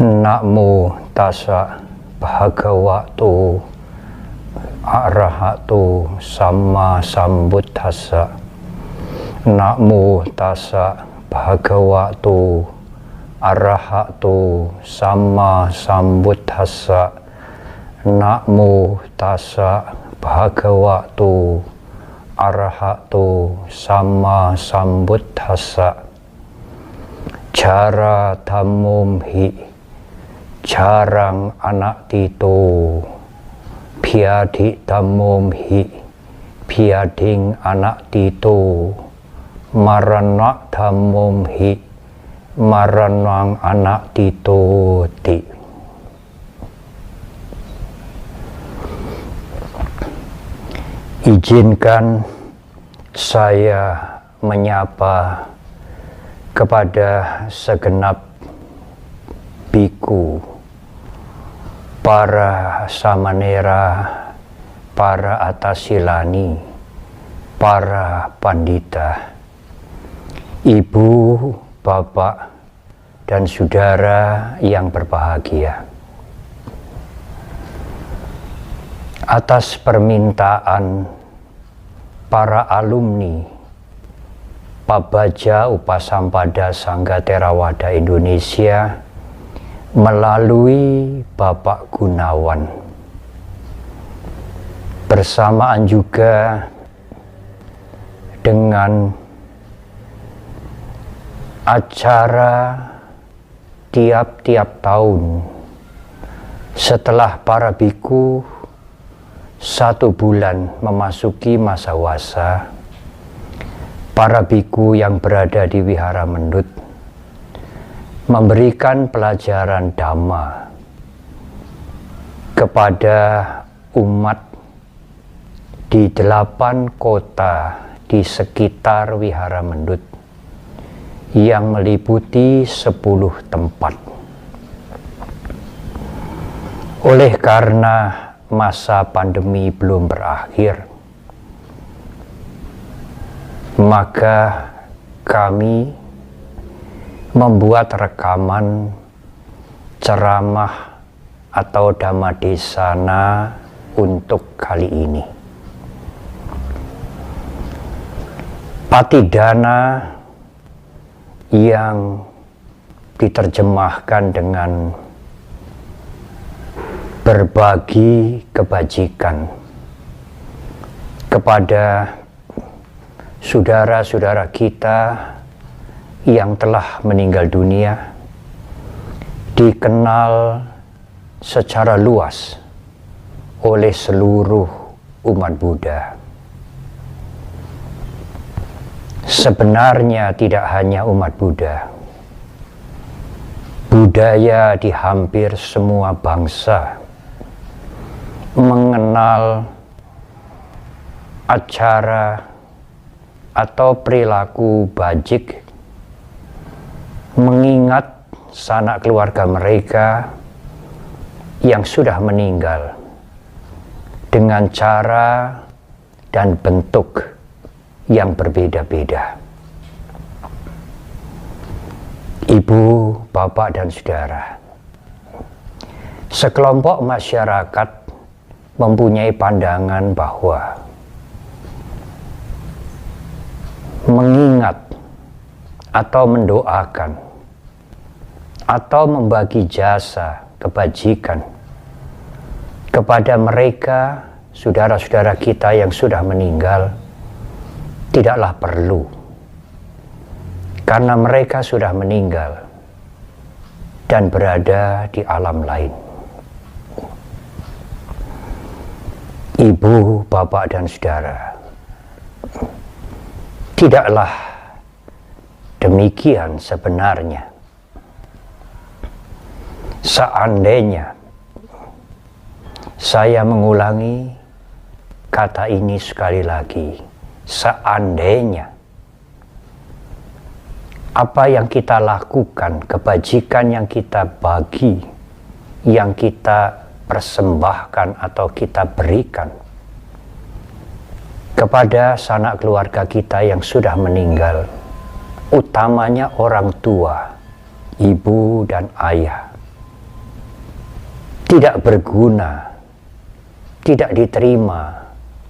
Namo tassa bhagavato arahato sama sambuddhassa. Namo tassa bhagavato arahato sama sambuddhassa. Namo tassa bhagavato arahato sama sambuddhassa. Jara dhammom hi jarang anak tito, biadi dhammom hi biading anak tito, marana dhammom hi maranang anak tito ti. Izinkan saya menyapa kepada segenap biku, para samanera, para atasilani, para pandita, ibu, bapak, dan saudara yang berbahagia. Atas permintaan para alumni Pabaja Upasampada Sangga Theravada Indonesia melalui Bapak Gunawan, bersamaan juga dengan acara tiap-tiap tahun setelah para biku 1 bulan memasuki masa wasa, para biku yang berada di Wihara Mendut memberikan pelajaran Dhamma kepada umat di 8 kota di sekitar Wihara Mendut yang meliputi 10 tempat. Oleh karena masa pandemi belum berakhir, maka kami membuat rekaman ceramah atau Dhammadesana untuk kali ini. Patidana yang diterjemahkan dengan berbagi kebajikan kepada saudara-saudara kita yang telah meninggal dunia, dikenal secara luas oleh seluruh umat Buddha. Sebenarnya tidak hanya umat Buddha, budaya di hampir semua bangsa mengenal acara atau perilaku bajik mengingat sanak keluarga mereka yang sudah meninggal dengan cara dan bentuk yang berbeda-beda. Ibu, bapak, dan saudara, sekelompok masyarakat mempunyai pandangan bahwa mengingat atau mendoakan atau membagi jasa kebajikan kepada mereka, saudara-saudara kita yang sudah meninggal, tidaklah perlu, karena mereka sudah meninggal dan berada di alam lain. Ibu, bapak, dan saudara, tidaklah demikian sebenarnya. Seandainya, saya mengulangi kata ini sekali lagi, seandainya apa yang kita lakukan, kebajikan yang kita bagi, yang kita persembahkan atau kita berikan kepada sanak keluarga kita yang sudah meninggal, utamanya orang tua, ibu dan ayah, tidak berguna, tidak diterima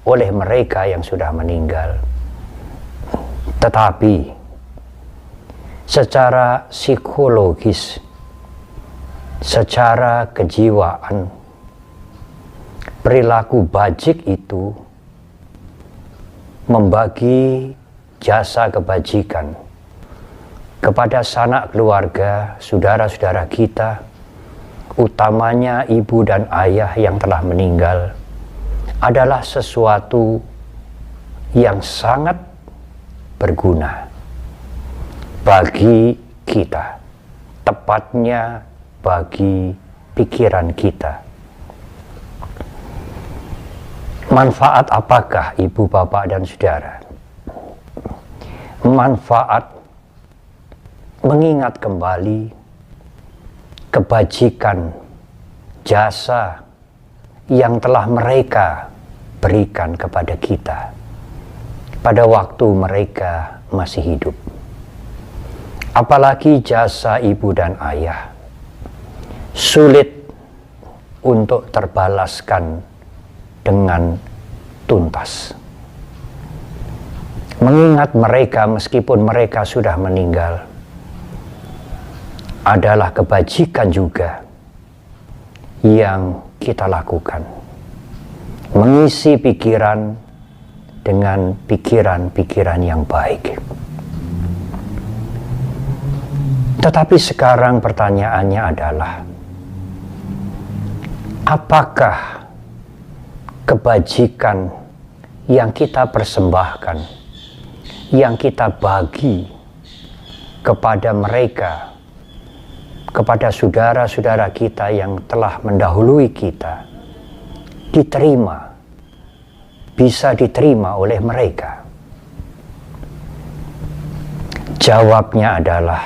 oleh mereka yang sudah meninggal. Tetapi secara psikologis, secara kejiwaan, perilaku bajik itu membagi jasa kebajikan kepada sanak keluarga, saudara-saudara kita, utamanya ibu dan ayah yang telah meninggal, adalah sesuatu yang sangat berguna bagi kita, tepatnya bagi pikiran kita. Manfaat apakah ibu, bapak, dan saudara? Manfaat mengingat kembali kebajikan, jasa yang telah mereka berikan kepada kita pada waktu mereka masih hidup. Apalagi jasa ibu dan ayah sulit untuk terbalaskan dengan tuntas. Mengingat mereka meskipun mereka sudah meninggal adalah kebajikan juga yang kita lakukan. Mengisi pikiran dengan pikiran-pikiran yang baik. Tetapi sekarang pertanyaannya adalah, apakah kebajikan yang kita persembahkan, yang kita bagi kepada mereka, kepada saudara-saudara kita yang telah mendahului kita, diterima, bisa diterima oleh mereka? Jawabnya adalah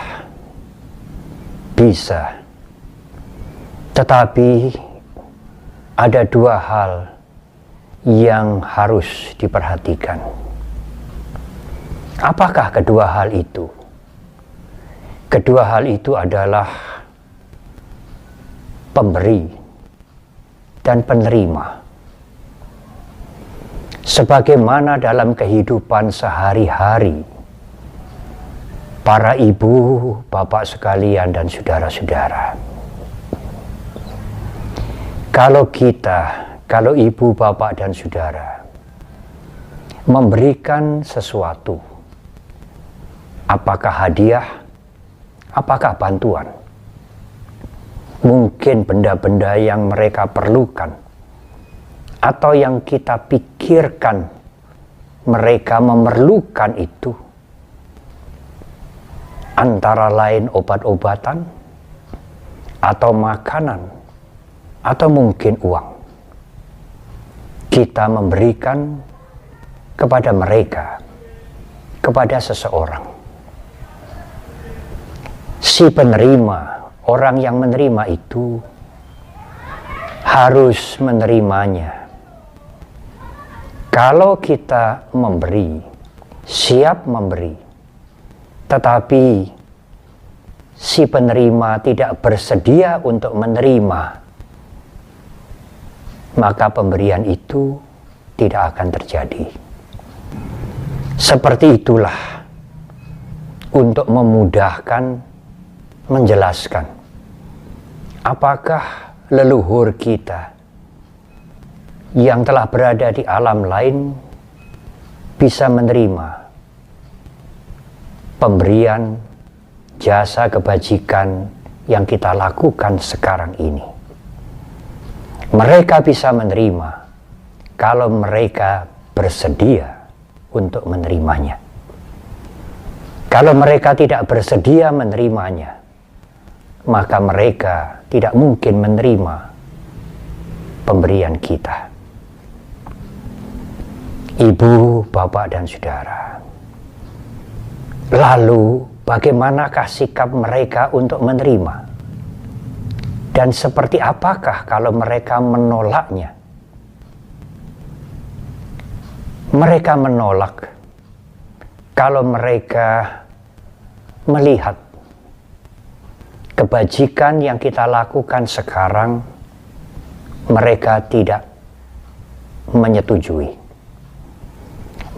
bisa. Tetapi ada dua hal yang harus diperhatikan. Apakah kedua hal itu? Kedua hal itu adalah pemberi dan penerima. Sebagaimana dalam kehidupan sehari-hari, para ibu, bapak sekalian, dan saudara-saudara, kalau ibu, bapak, dan saudara memberikan sesuatu, apakah hadiah, apakah bantuan, mungkin benda-benda yang mereka perlukan, atau yang kita pikirkan mereka memerlukan itu, antara lain obat-obatan, atau makanan, atau mungkin uang. Kita memberikan kepada mereka, kepada seseorang. Si penerima, orang yang menerima itu harus menerimanya. Kalau kita memberi, siap memberi, tetapi si penerima tidak bersedia untuk menerima, maka pemberian itu tidak akan terjadi. Seperti itulah untuk memudahkan, menjelaskan apakah leluhur kita yang telah berada di alam lain bisa menerima pemberian jasa kebajikan yang kita lakukan sekarang ini. Mereka bisa menerima kalau mereka bersedia untuk menerimanya. Kalau mereka tidak bersedia menerimanya, maka mereka tidak mungkin menerima pemberian kita. Ibu, bapak, dan saudara, lalu bagaimanakah sikap mereka untuk menerima? Dan seperti apakah kalau mereka menolaknya? Mereka menolak kalau mereka melihat kebajikan yang kita lakukan sekarang mereka tidak menyetujui.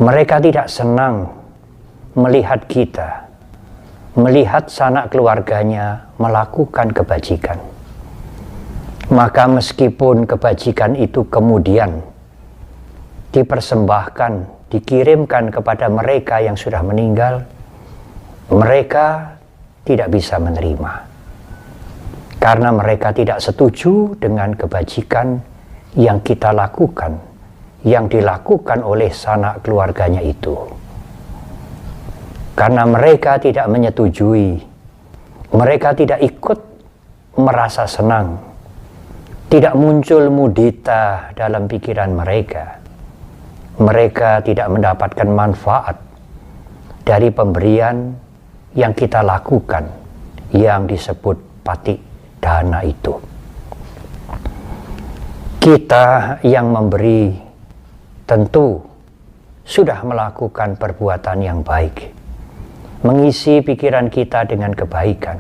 Mereka tidak senang melihat kita, melihat sanak keluarganya melakukan kebajikan. Maka meskipun kebajikan itu kemudian dipersembahkan, dikirimkan kepada mereka yang sudah meninggal, mereka tidak bisa menerima. Karena mereka tidak setuju dengan kebajikan yang kita lakukan, yang dilakukan oleh sanak keluarganya itu. Karena mereka tidak menyetujui, mereka tidak ikut merasa senang, tidak muncul mudita dalam pikiran mereka. Mereka tidak mendapatkan manfaat dari pemberian yang kita lakukan, yang disebut patik dana itu. Kita yang memberi tentu sudah melakukan perbuatan yang baik, mengisi pikiran kita dengan kebaikan.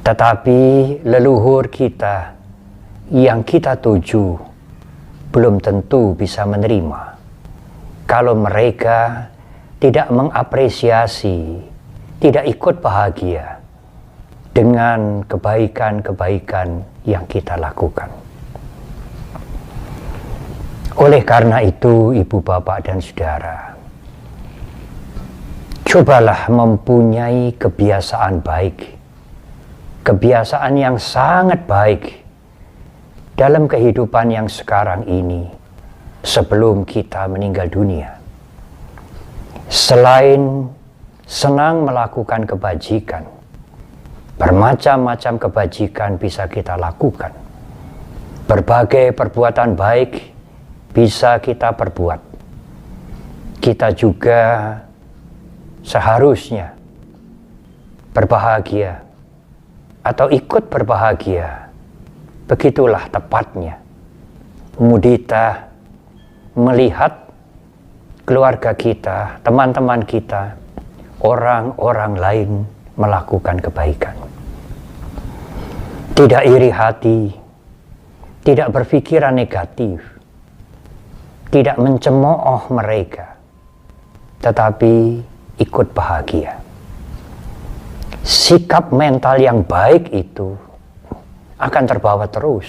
Tetapi leluhur kita yang kita tuju belum tentu bisa menerima kalau mereka tidak mengapresiasi, tidak ikut bahagia dengan kebaikan-kebaikan yang kita lakukan. Oleh karena itu, ibu, bapak, dan saudara, cobalah mempunyai kebiasaan baik, kebiasaan yang sangat baik dalam kehidupan yang sekarang ini sebelum kita meninggal dunia. Selain senang melakukan kebajikan, bermacam-macam kebajikan bisa kita lakukan. Berbagai perbuatan baik bisa kita perbuat. Kita juga seharusnya berbahagia atau ikut berbahagia. Begitulah tepatnya mudita melihat keluarga kita, teman-teman kita, orang-orang lain melakukan kebaikan. Tidak iri hati, tidak berpikiran negatif, tidak mencemooh mereka, tetapi ikut bahagia. Sikap mental yang baik itu akan terbawa terus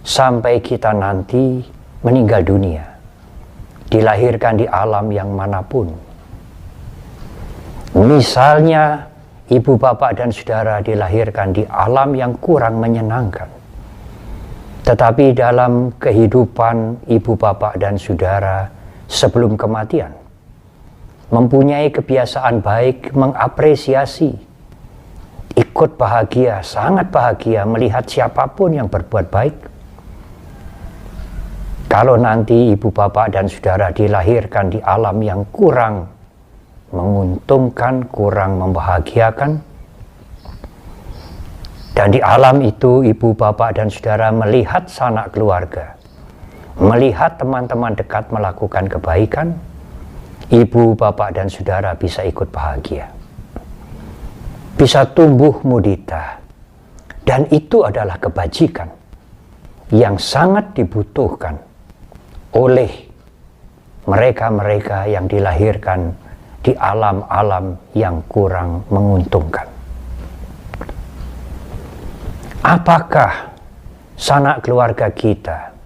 sampai kita nanti meninggal dunia, dilahirkan di alam yang manapun. Misalnya ibu, bapak, dan saudara dilahirkan di alam yang kurang menyenangkan, tetapi dalam kehidupan ibu, bapak, dan saudara sebelum kematian mempunyai kebiasaan baik, mengapresiasi, ikut bahagia, sangat bahagia melihat siapapun yang berbuat baik. Kalau nanti ibu, bapak, dan saudara dilahirkan di alam yang kurang menguntungkan, kurang membahagiakan, dan di alam itu ibu, bapak, dan saudara melihat sanak keluarga, melihat teman-teman dekat melakukan kebaikan, ibu, bapak, dan saudara bisa ikut bahagia, bisa tumbuh mudita. Dan itu adalah kebajikan yang sangat dibutuhkan oleh mereka-mereka yang dilahirkan di alam-alam yang kurang menguntungkan. Apakah sanak keluarga kita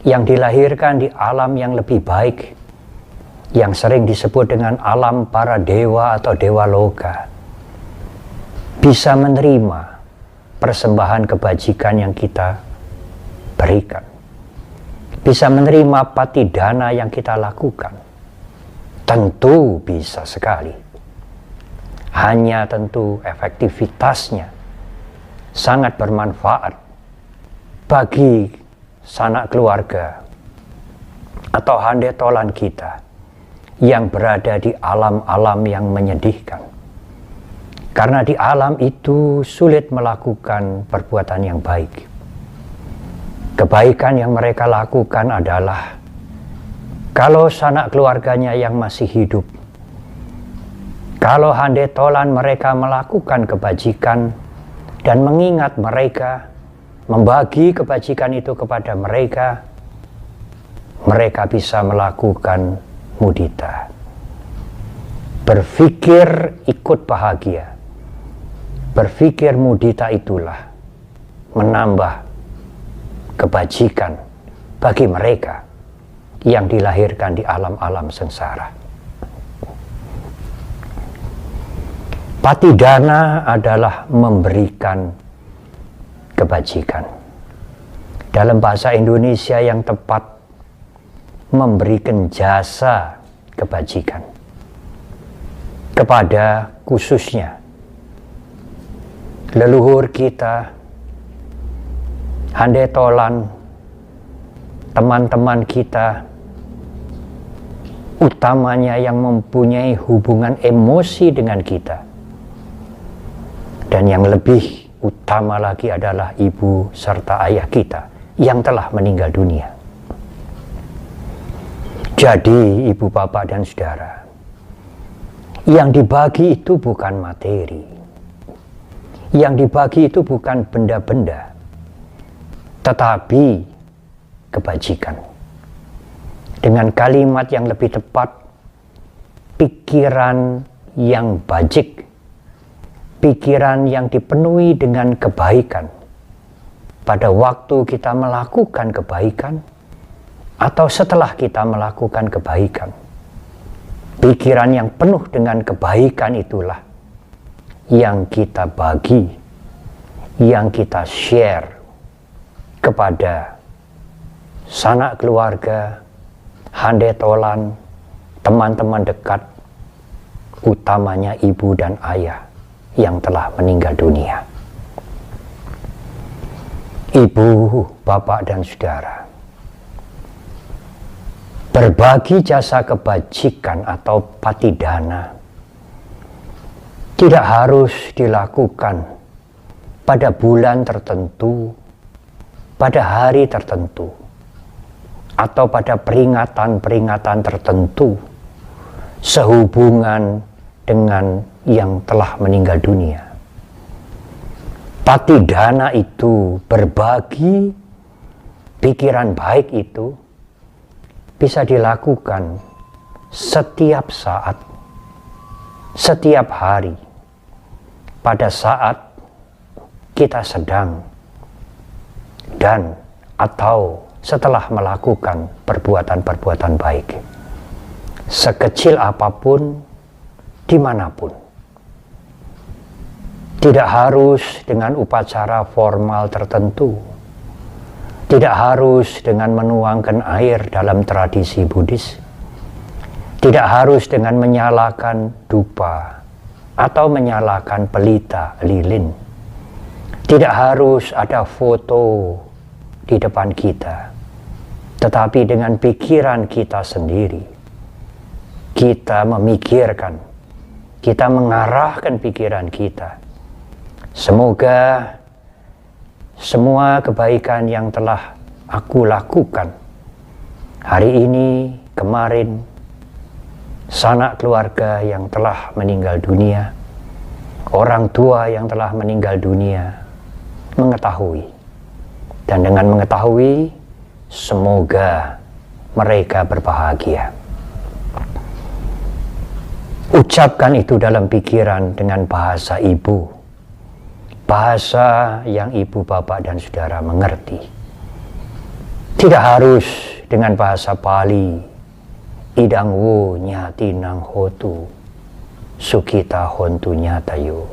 yang dilahirkan di alam yang lebih baik, yang sering disebut dengan alam para dewa atau dewa loka, bisa menerima persembahan kebajikan yang kita berikan, bisa menerima patidana yang kita lakukan? Tentu bisa sekali. Hanya tentu efektivitasnya sangat bermanfaat bagi sanak keluarga atau handetolan kita yang berada di alam-alam yang menyedihkan. Karena di alam itu sulit melakukan perbuatan yang baik. Kebaikan yang mereka lakukan adalah kalau sanak keluarganya yang masih hidup, kalau handetolan mereka melakukan kebajikan dan mengingat mereka, membagi kebajikan itu kepada mereka, mereka bisa melakukan mudita. Berpikir ikut bahagia, berpikir mudita itulah menambah kebajikan bagi mereka yang dilahirkan di alam-alam sengsara. Patidana adalah memberikan kebajikan. Dalam bahasa Indonesia yang tepat, memberikan jasa kebajikan kepada khususnya leluhur kita, handai tolan, teman-teman kita, utamanya yang mempunyai hubungan emosi dengan kita, dan yang lebih utama lagi adalah ibu serta ayah kita yang telah meninggal dunia. Jadi ibu, bapak, dan saudara, yang dibagi itu bukan materi, yang dibagi itu bukan benda-benda, tetapi kebajikan. Dengan kalimat yang lebih tepat, pikiran yang bajik, pikiran yang dipenuhi dengan kebaikan. Pada waktu kita melakukan kebaikan, atau setelah kita melakukan kebaikan, pikiran yang penuh dengan kebaikan itulah yang kita bagi, yang kita share kepada sanak keluarga, handai tolan, teman-teman dekat, utamanya ibu dan ayah yang telah meninggal dunia. Ibu, bapak, dan saudara, berbagi jasa kebajikan atau patidana tidak harus dilakukan pada bulan tertentu, pada hari tertentu, atau pada peringatan-peringatan tertentu sehubungan dengan yang telah meninggal dunia. Patidana itu, berbagi pikiran baik itu, bisa dilakukan setiap saat, setiap hari, pada saat kita sedang dan atau setelah melakukan perbuatan-perbuatan baik, sekecil apapun, dimanapun. Tidak harus dengan upacara formal tertentu, tidak harus dengan menuangkan air dalam tradisi Buddhis, tidak harus dengan menyalakan dupa atau menyalakan pelita lilin, tidak harus ada foto di depan kita, tetapi dengan pikiran kita sendiri, kita memikirkan, kita mengarahkan pikiran kita. Semoga semua kebaikan yang telah aku lakukan hari ini, kemarin, sanak keluarga yang telah meninggal dunia, orang tua yang telah meninggal dunia, mengetahui. Dan dengan mengetahui, semoga mereka berbahagia. Ucapkan itu dalam pikiran dengan bahasa ibu, bahasa yang ibu, bapak, dan saudara mengerti. Tidak harus dengan bahasa Pali, idang wo nyati nang hotu, sukita hontu nyatayo.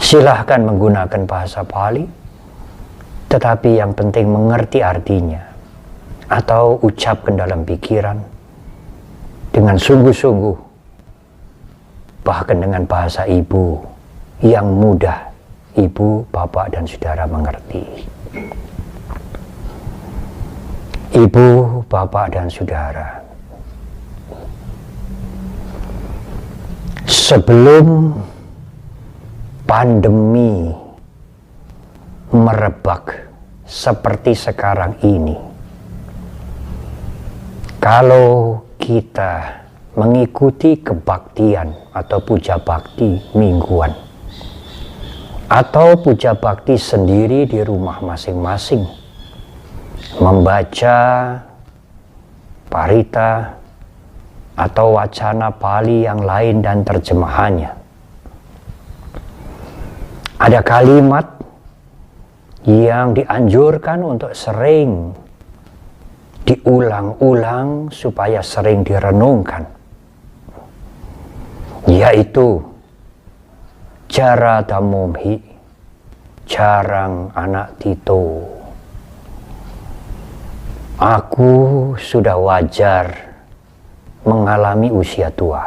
Silahkan menggunakan bahasa Pali, tetapi yang penting mengerti artinya, atau ucapkan dalam pikiran dengan sungguh-sungguh, bahkan dengan bahasa ibu yang mudah ibu, bapak, dan saudara mengerti. Ibu, bapak, dan saudara, sebelum pandemi merebak seperti sekarang ini, kalau kita mengikuti kebaktian atau puja bakti mingguan, atau puja bakti sendiri di rumah masing-masing, membaca parita atau wacana Pali yang lain dan terjemahannya. Ada kalimat yang dianjurkan untuk sering diulang-ulang supaya sering direnungkan, yaitu Jara Damomhi, jarang anak Tito. Aku sudah wajar mengalami usia tua.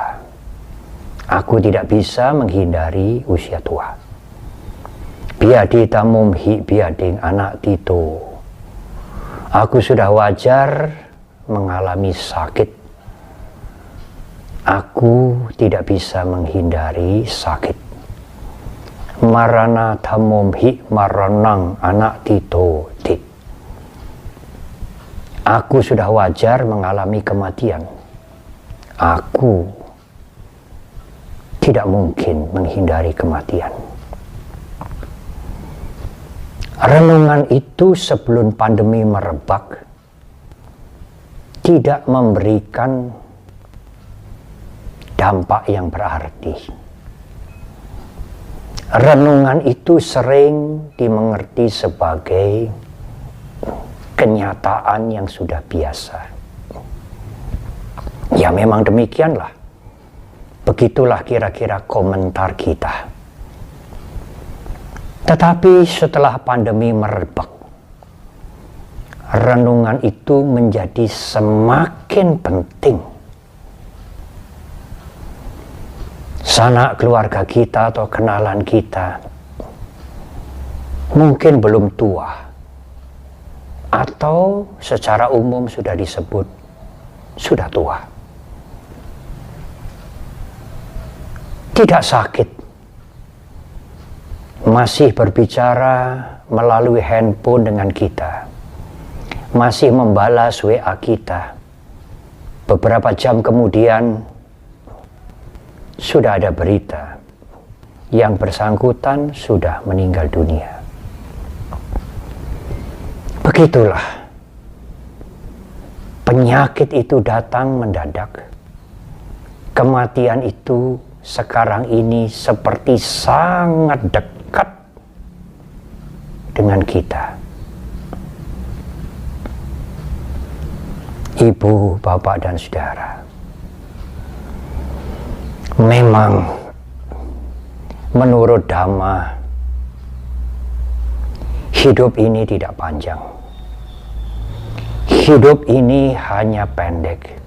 Aku tidak bisa menghindari usia tua. Biadi Damomhi, biading anak Tito. Aku sudah wajar mengalami sakit. Aku tidak bisa menghindari sakit. Marana Damomhi, maranang anak Tito. Aku sudah wajar mengalami kematian. Aku tidak mungkin menghindari kematian. Renungan itu sebelum pandemi merebak tidak memberikan dampak yang berarti. Renungan itu sering dimengerti sebagai kenyataan yang sudah biasa. Ya memang demikianlah. Begitulah kira-kira komentar kita. Tetapi setelah pandemi merebak, renungan itu menjadi semakin penting. Sanak keluarga kita atau kenalan kita mungkin belum tua, atau secara umum sudah disebut sudah tua. Tidak sakit, masih berbicara melalui handphone dengan kita, masih membalas WA kita. Beberapa jam kemudian sudah ada berita yang bersangkutan sudah meninggal dunia. Begitulah, penyakit itu datang mendadak. Kematian itu sekarang ini seperti sangat dekat dengan kita. Ibu, bapak, dan saudara, memang menurut Dhamma, hidup ini tidak panjang. Hidup ini hanya pendek.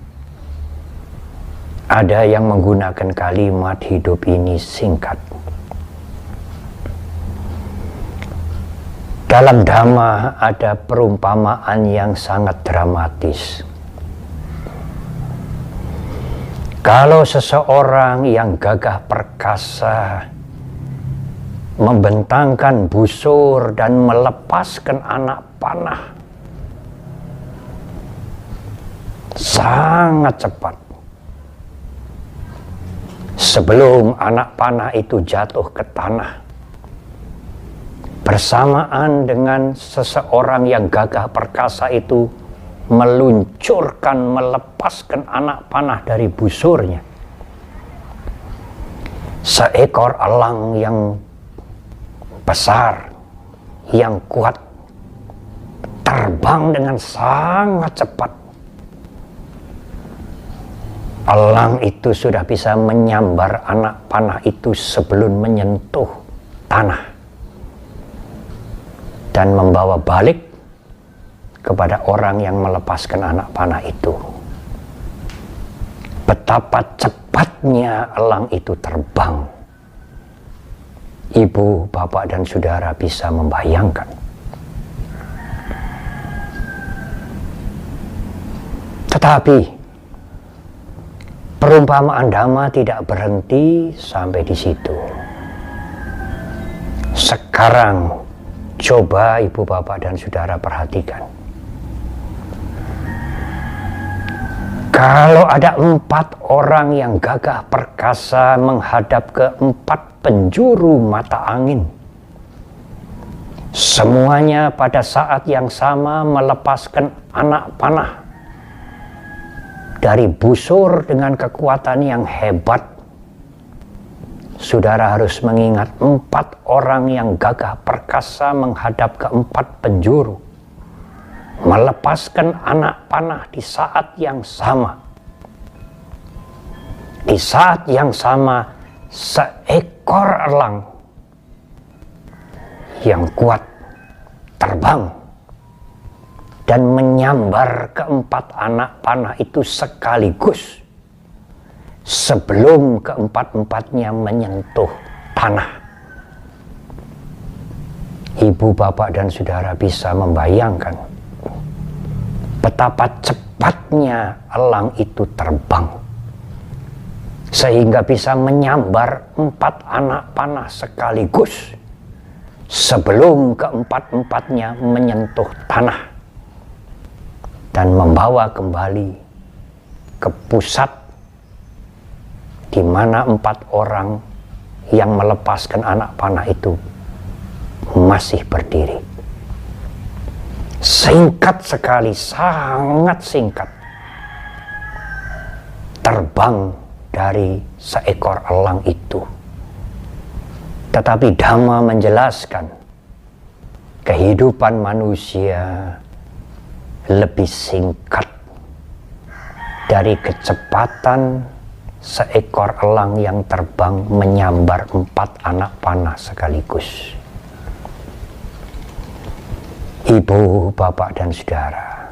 Ada yang menggunakan kalimat hidup ini singkat. Dalam Dhamma ada perumpamaan yang sangat dramatis. Kalau seseorang yang gagah perkasa membentangkan busur dan melepaskan anak panah sangat cepat, sebelum anak panah itu jatuh ke tanah, bersamaan dengan seseorang yang gagah perkasa itu melepaskan anak panah dari busurnya, seekor elang yang besar, yang kuat, terbang dengan sangat cepat. Elang itu sudah bisa menyambar anak panah itu sebelum menyentuh tanah dan membawa balik kepada orang yang melepaskan anak panah itu. Betapa cepatnya elang itu terbang. Ibu, bapak, dan saudara bisa membayangkan. Tetapi perumpamaan Dhamma tidak berhenti sampai di situ. Sekarang coba ibu, bapak, dan saudara perhatikan. Kalau ada 4 orang yang gagah perkasa menghadap ke 4 penjuru mata angin, Semuanya pada saat yang sama melepaskan anak panah dari busur dengan kekuatan yang hebat. Saudara harus mengingat 4 orang yang gagah perkasa menghadap ke 4 penjuru, melepaskan anak panah di saat yang sama. Di saat yang sama, seekor elang yang kuat terbang dan menyambar ke-4 anak panah itu sekaligus sebelum ke-4-4-nya menyentuh tanah. Ibu, bapak, dan saudara bisa membayangkan betapa cepatnya elang itu terbang sehingga bisa menyambar 4 anak panah sekaligus sebelum ke-4-4-nya menyentuh tanah dan membawa kembali ke pusat di mana 4 orang yang melepaskan anak panah itu masih berdiri. Singkat sekali, sangat singkat, terbang dari seekor elang itu. Tetapi Dhamma menjelaskan kehidupan manusia lebih singkat dari kecepatan seekor elang yang terbang menyambar 4 anak panah sekaligus. Ibu, bapak, dan saudara,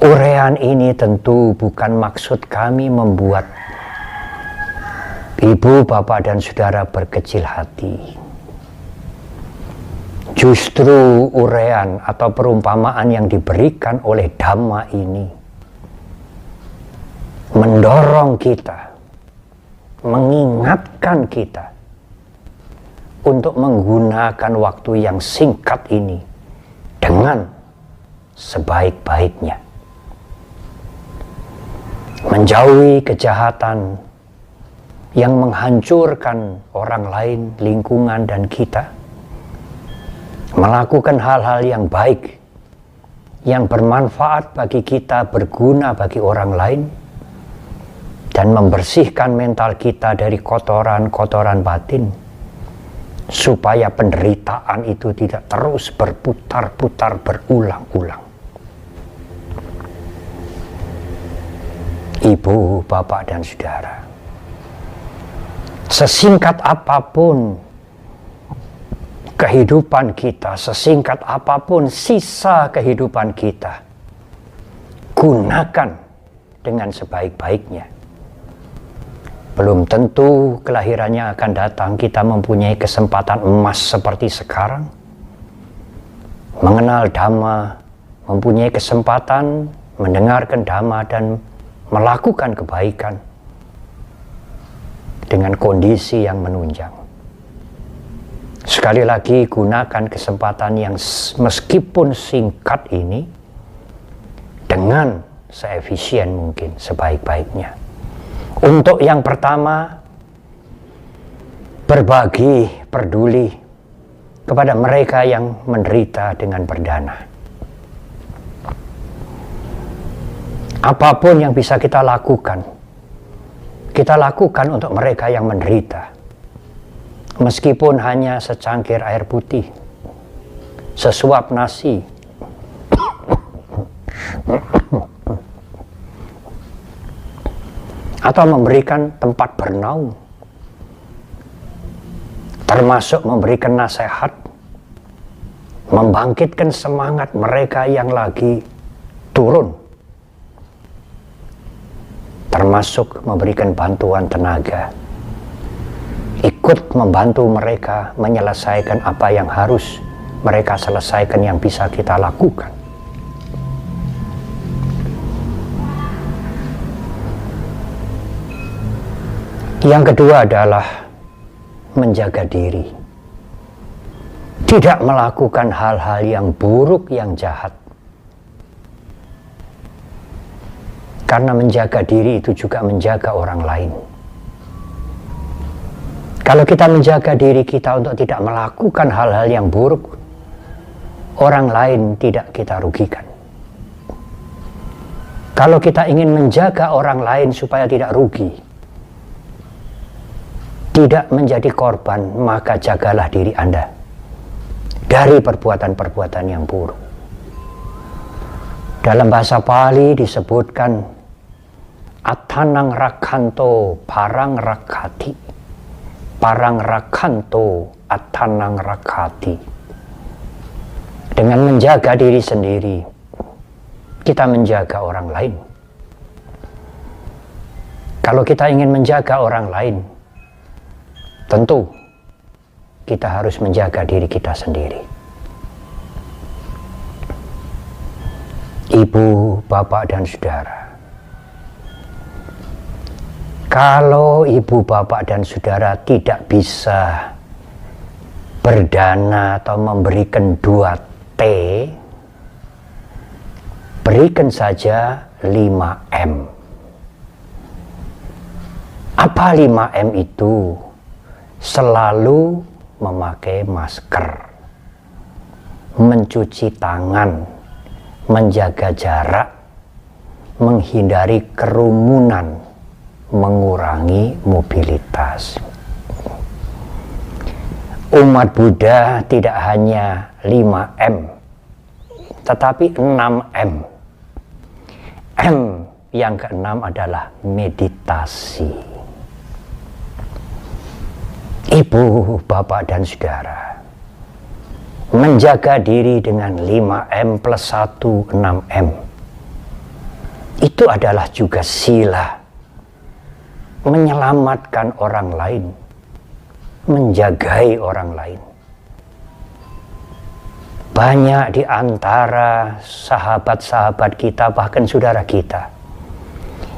uraian ini tentu bukan maksud kami membuat ibu, bapak, dan saudara berkecil hati. Justru uraian atau perumpamaan yang diberikan oleh Dhamma ini mendorong kita, mengingatkan kita untuk menggunakan waktu yang singkat ini dengan sebaik-baiknya. Menjauhi kejahatan yang menghancurkan orang lain, lingkungan, dan kita. Melakukan hal-hal yang baik, yang bermanfaat bagi kita, berguna bagi orang lain, dan membersihkan mental kita dari kotoran-kotoran batin, supaya penderitaan itu tidak terus berputar-putar berulang-ulang. Ibu, bapak, dan saudara, sesingkat apapun kehidupan kita, sesingkat apapun sisa kehidupan kita, gunakan dengan sebaik-baiknya. Belum tentu kelahirannya akan datang kita mempunyai kesempatan emas seperti sekarang. Mengenal Dhamma, mempunyai kesempatan mendengarkan Dhamma dan melakukan kebaikan dengan kondisi yang menunjang. Sekali lagi, gunakan kesempatan yang meskipun singkat ini dengan seefisien mungkin, sebaik-baiknya. Untuk yang pertama, berbagi, peduli kepada mereka yang menderita dengan berdana. Apapun yang bisa kita lakukan untuk mereka yang menderita. Meskipun hanya secangkir air putih, sesuap nasi, atau memberikan tempat bernaung, termasuk memberikan nasihat, membangkitkan semangat mereka yang lagi turun, termasuk memberikan bantuan tenaga, ikut membantu mereka menyelesaikan apa yang harus mereka selesaikan yang bisa kita lakukan. Yang kedua adalah menjaga diri. Tidak melakukan hal-hal yang buruk, yang jahat. Karena menjaga diri itu juga menjaga orang lain. Kalau kita menjaga diri kita untuk tidak melakukan hal-hal yang buruk, orang lain tidak kita rugikan. Kalau kita ingin menjaga orang lain supaya tidak rugi, tidak menjadi korban, maka jagalah diri Anda dari perbuatan-perbuatan yang buruk. Dalam bahasa Pali disebutkan Attanang rakhanto parang rakhati. Parang rakhanto attanang rakhati. Dengan menjaga diri sendiri, kita menjaga orang lain. Kalau kita ingin menjaga orang lain, tentu kita harus menjaga diri kita sendiri. Ibu, bapak, dan saudara, kalau ibu, bapak, dan saudara tidak bisa berdana atau memberikan 2T, berikan saja 5M. Apa 5M itu? Selalu memakai masker, mencuci tangan, menjaga jarak, menghindari kerumunan, mengurangi mobilitas. Umat Buddha tidak hanya 5M, tetapi 6M. M yang keenam adalah meditasi. Ibu, bapak, dan saudara, menjaga diri dengan 5M plus 1, 6M. Itu adalah juga sila menyelamatkan orang lain, menjagai orang lain. Banyak di antara sahabat-sahabat kita, bahkan saudara kita,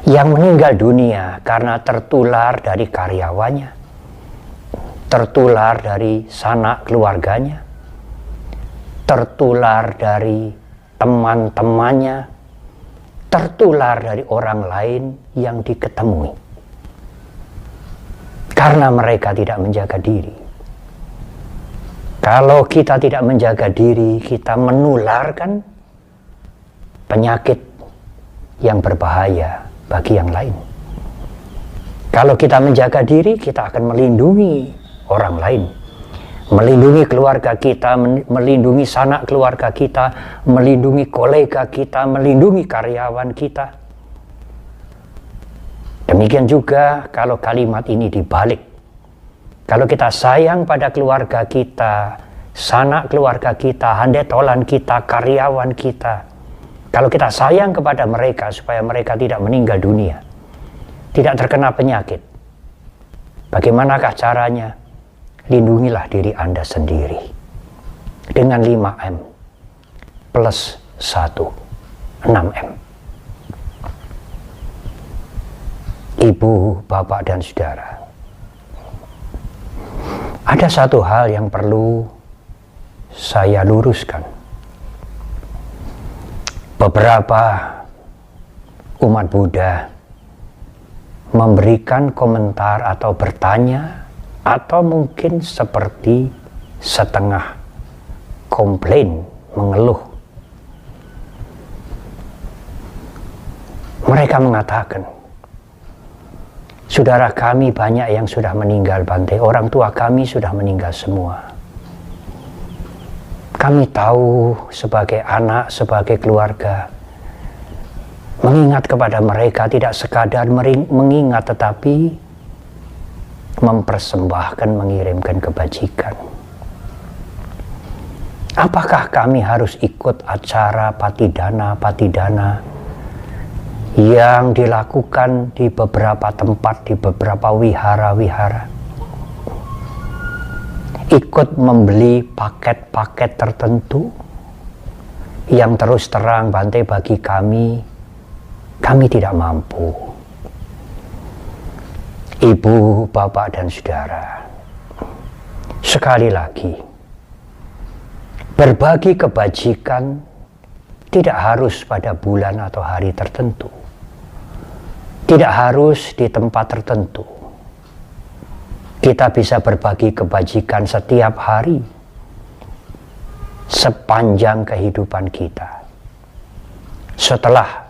yang meninggal dunia karena tertular dari karyawannya, tertular dari sanak keluarganya, tertular dari teman-temannya, tertular dari orang lain yang diketemui. Karena mereka tidak menjaga diri. Kalau kita tidak menjaga diri, kita menularkan penyakit yang berbahaya bagi yang lain. Kalau kita menjaga diri, kita akan melindungi orang lain. Melindungi keluarga kita, melindungi sanak keluarga kita, melindungi kolega kita, melindungi karyawan kita. Demikian juga kalau kalimat ini dibalik. Kalau kita sayang pada keluarga kita, sanak keluarga kita, handetolan kita, karyawan kita, kalau kita sayang kepada mereka supaya mereka tidak meninggal dunia, tidak terkena penyakit, bagaimanakah caranya? Lindungilah diri Anda sendiri dengan 5M plus 1, 6M. Ibu, bapak, dan saudara, ada satu hal yang perlu saya luruskan. Beberapa umat Buddha memberikan komentar atau bertanya, atau mungkin seperti setengah komplain, mengeluh. Mereka mengatakan, saudara kami banyak yang sudah meninggal, Bante. Orang tua kami sudah meninggal semua. Kami tahu sebagai anak, sebagai keluarga, mengingat kepada mereka tidak sekadar mengingat, tetapi mempersembahkan, mengirimkan kebajikan. Apakah kami harus ikut acara patidana yang dilakukan di beberapa tempat, di beberapa wihara-wihara? Ikut membeli paket-paket tertentu yang terus terang, Bante, bagi kami tidak mampu. Ibu, bapak, dan saudara, sekali lagi, berbagi kebajikan tidak harus pada bulan atau hari tertentu. Tidak harus di tempat tertentu. kita bisa berbagi kebajikan setiap hari sepanjang kehidupan kita. Setelah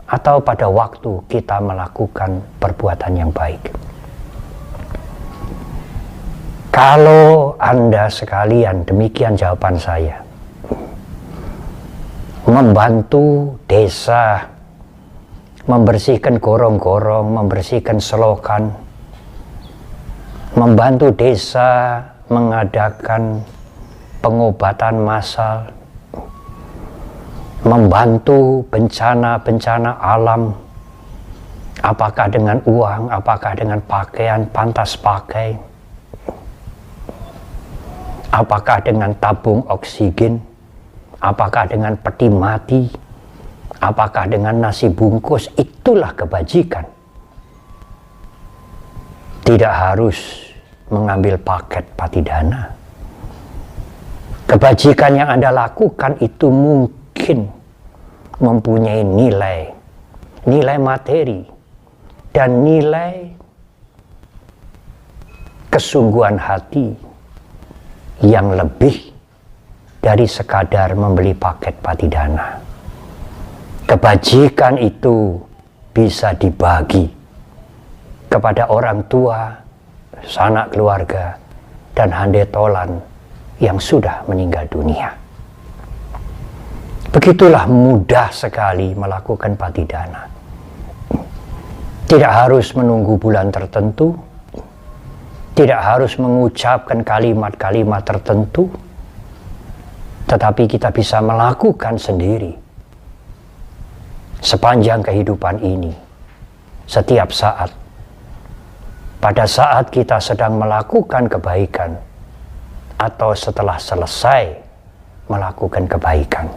atau pada waktu kita melakukan perbuatan yang baik. Kalau Anda sekalian, demikian jawaban saya, membantu desa, membersihkan gorong-gorong, membersihkan selokan, membantu desa mengadakan pengobatan massal, membantu bencana-bencana alam, apakah dengan uang, apakah dengan pakaian pantas pakai, apakah dengan tabung oksigen, apakah dengan peti mati, apakah dengan nasi bungkus, itulah kebajikan. Tidak harus mengambil paket patidana. Kebajikan yang Anda lakukan itu mungkin mempunyai nilai materi, dan nilai kesungguhan hati yang lebih dari sekadar membeli paket patidana. Kebajikan itu bisa dibagi kepada orang tua, sanak keluarga, dan handetolan yang sudah meninggal dunia. Begitulah mudah sekali melakukan patidana. Tidak harus menunggu bulan tertentu, tidak harus mengucapkan kalimat-kalimat tertentu, tetapi kita bisa melakukan sendiri sepanjang kehidupan ini, setiap saat. Pada saat kita sedang melakukan kebaikan atau setelah selesai melakukan kebaikan.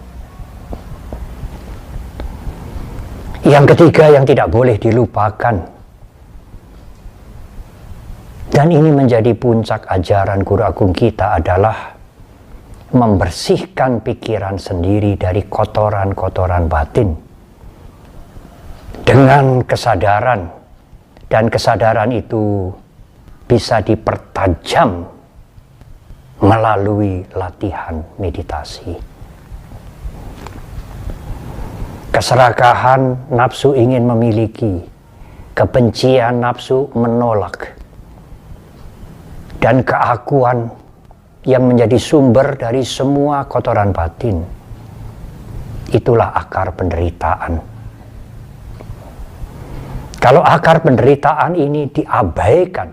Yang ketiga yang tidak boleh dilupakan, dan ini menjadi puncak ajaran Guru Agung kita, adalah membersihkan pikiran sendiri dari kotoran-kotoran batin dengan kesadaran, dan kesadaran itu bisa dipertajam melalui latihan meditasi. Keserakahan nafsu ingin memiliki, kebencian nafsu menolak, dan keakuan yang menjadi sumber dari semua kotoran batin, itulah akar penderitaan. Kalau akar penderitaan ini diabaikan,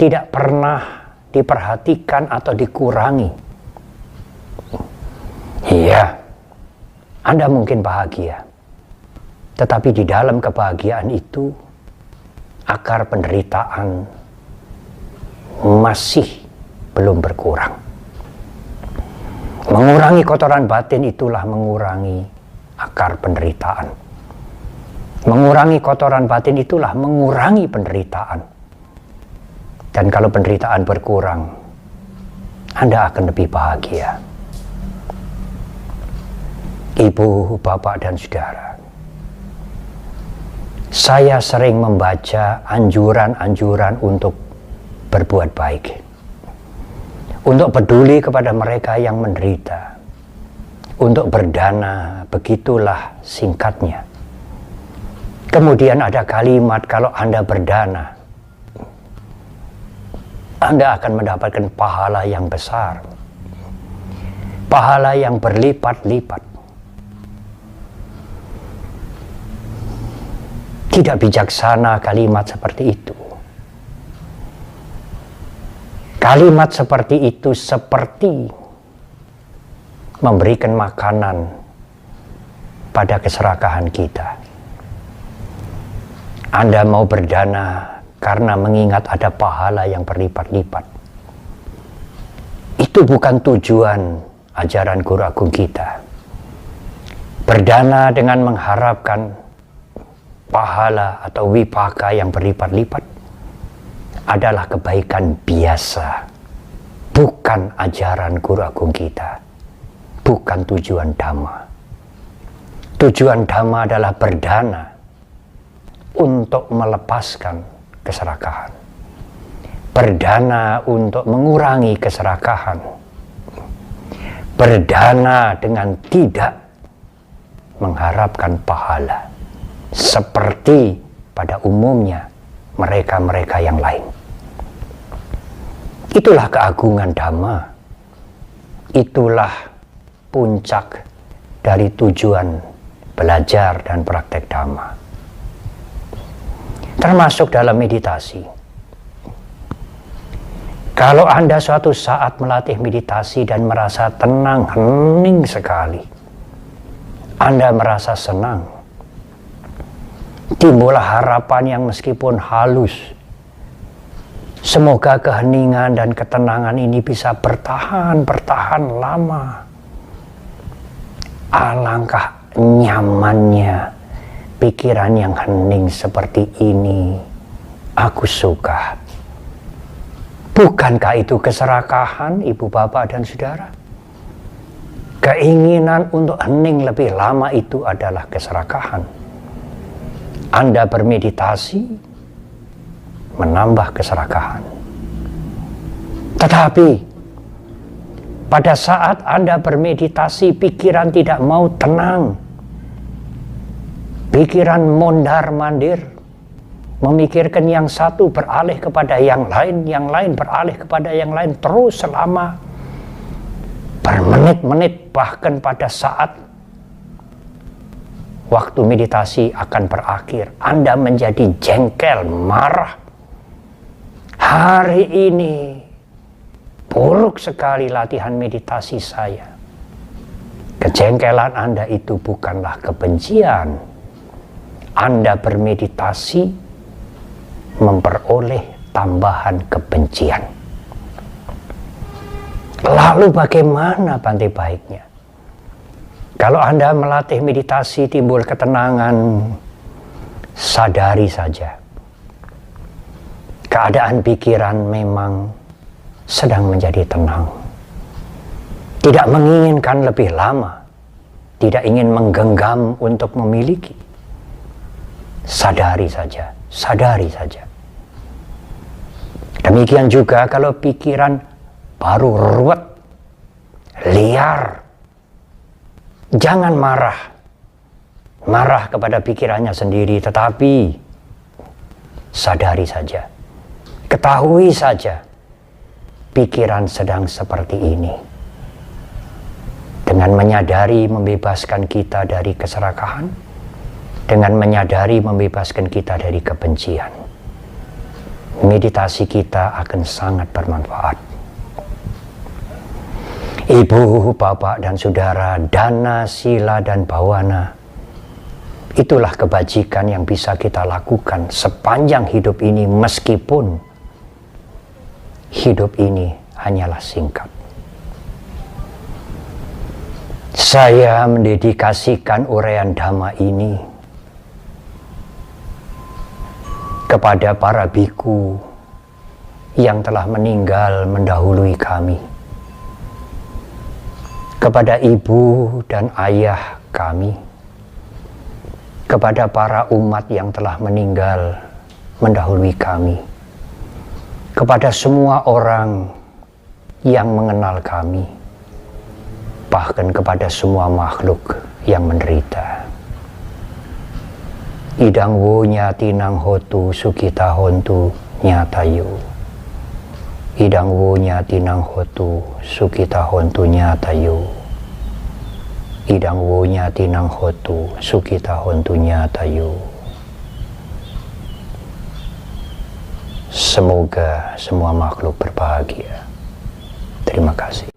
tidak pernah diperhatikan atau dikurangi, iya, Anda mungkin bahagia, tetapi di dalam kebahagiaan itu akar penderitaan masih belum berkurang. Mengurangi kotoran batin itulah mengurangi akar penderitaan. Mengurangi kotoran batin itulah mengurangi penderitaan. Dan kalau penderitaan berkurang, Anda akan lebih bahagia. Ibu, bapak, dan saudara, saya sering membaca anjuran-anjuran untuk berbuat baik, untuk peduli kepada mereka yang menderita, untuk berdana, begitulah singkatnya. Kemudian ada kalimat, kalau Anda berdana, Anda akan mendapatkan pahala yang besar, pahala yang berlipat-lipat. Tidak bijaksana kalimat seperti itu. Kalimat seperti itu seperti memberikan makanan pada keserakahan kita. Anda mau berdana karena mengingat ada pahala yang berlipat-lipat. Itu bukan tujuan ajaran Guru Agung kita. Berdana dengan mengharapkan pahala atau wipaka yang berlipat-lipat adalah kebaikan biasa, bukan ajaran Guru Agung kita, bukan tujuan Dhamma. Tujuan Dhamma adalah berdana untuk melepaskan keserakahan, berdana untuk mengurangi keserakahan, berdana dengan tidak mengharapkan pahala, seperti pada umumnya mereka-mereka yang lain. Itulah keagungan Dhamma, itulah puncak dari tujuan belajar dan praktek Dhamma. Termasuk dalam meditasi. Kalau Anda suatu saat melatih meditasi dan merasa tenang, hening sekali, Anda merasa senang, timbullah harapan yang meskipun halus, semoga keheningan dan ketenangan ini bisa bertahan lama. Alangkah nyamannya pikiran yang hening seperti ini. Aku suka. Bukankah itu keserakahan, Ibu, Bapak, dan Saudara? Keinginan untuk hening lebih lama itu adalah keserakahan. Anda bermeditasi menambah keserakahan. Tetapi pada saat Anda bermeditasi, pikiran tidak mau tenang. Pikiran mondar-mandir, memikirkan yang satu beralih kepada yang lain beralih kepada yang lain, terus selama bermenit-menit, bahkan pada saat waktu meditasi akan berakhir, Anda menjadi jengkel, marah. Hari ini buruk sekali latihan meditasi saya. Kejengkelan Anda itu bukanlah kebencian. Anda bermeditasi memperoleh tambahan kebencian. Lalu bagaimana Bante baiknya? Kalau Anda melatih meditasi timbul ketenangan, sadari saja. Keadaan pikiran memang sedang menjadi tenang. Tidak menginginkan lebih lama, tidak ingin menggenggam untuk memiliki. Sadari saja, sadari saja. Demikian juga kalau pikiran baru ruwet, liar, jangan marah. Marah kepada pikirannya sendiri, tetapi sadari saja. Ketahui saja, pikiran sedang seperti ini. Dengan menyadari membebaskan kita dari keserakahan, dengan menyadari membebaskan kita dari kebencian, meditasi kita akan sangat bermanfaat. Ibu, Bapak, dan Saudara, dana, sila, dan bawana, itulah kebajikan yang bisa kita lakukan sepanjang hidup ini, meskipun hidup ini hanyalah singkat. Saya mendedikasikan uraian Dhamma ini kepada para biku yang telah meninggal mendahului kami, kepada ibu dan ayah kami, kepada para umat yang telah meninggal mendahului kami, kepada semua orang yang mengenal kami, bahkan kepada semua makhluk yang menderita. Idang wo nyati nang hotu sukita hontu nyatayu. Idang wo nyati nang hotu sukita hontu nyatayu. Idang wo nyati nang hotu sukita hontu nyatayu. Semoga semua makhluk berbahagia. Terima kasih.